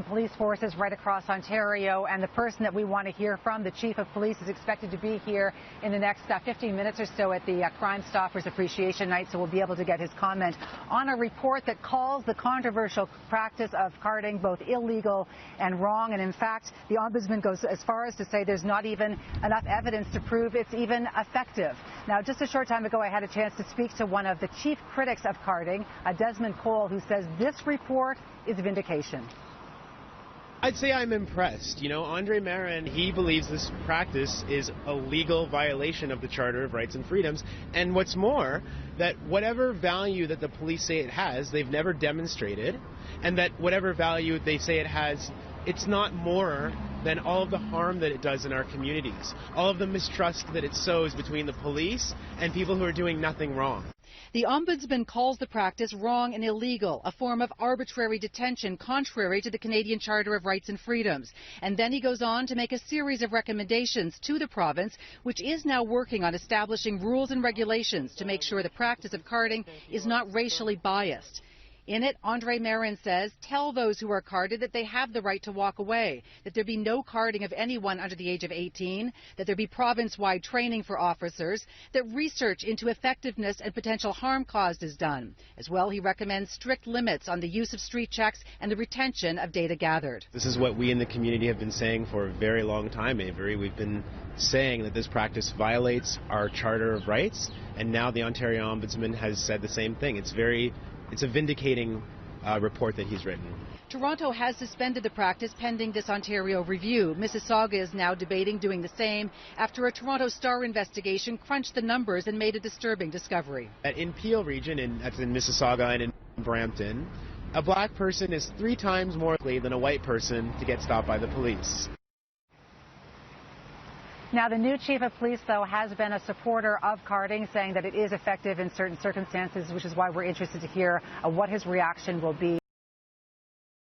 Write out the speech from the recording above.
Police forces right across Ontario, and the person that we want to hear from, the Chief of Police, is expected to be here in the next 15 minutes or so at the Crime Stoppers Appreciation Night, so we'll be able to get his comment on a report that calls the controversial practice of carding both illegal and wrong. And in fact, the Ombudsman goes as far as to say there's not even enough evidence to prove it's even effective. Now, just a short time ago, I had a chance to speak to one of the chief critics of carding, Desmond Cole, who says this report is vindication. I'd say I'm impressed. You know, Andre Marin, he believes this practice is a legal violation of the Charter of Rights and Freedoms. And what's more, that whatever value that the police say it has, they've never demonstrated. And that whatever value they say it has, it's not more than all of the harm that it does in our communities. All of the mistrust that it sows between the police and people who are doing nothing wrong. The Ombudsman calls the practice wrong and illegal, a form of arbitrary detention contrary to the Canadian Charter of Rights and Freedoms. And then he goes on to make a series of recommendations to the province, which is now working on establishing rules and regulations to make sure the practice of carding is not racially biased. In it, Andre Marin says, tell those who are carded that they have the right to walk away, that there be no carding of anyone under the age of 18, that there be province-wide training for officers, that research into effectiveness and potential harm caused is done. As well, he recommends strict limits on the use of street checks and the retention of data gathered. This is what we in the community have been saying for a very long time, Avery. We've been saying that this practice violates our Charter of Rights, and now the Ontario Ombudsman has said the same thing. It's a vindicating report that he's written. Toronto has suspended the practice pending this Ontario review. Mississauga is now debating doing the same after a Toronto Star investigation crunched the numbers and made a disturbing discovery. In Peel region, that's in Mississauga and in Brampton, a black person is 3 times more likely than a white person to get stopped by the police. Now, the new chief of police, though, has been a supporter of carding, saying that it is effective in certain circumstances, which is why we're interested to hear what his reaction will be.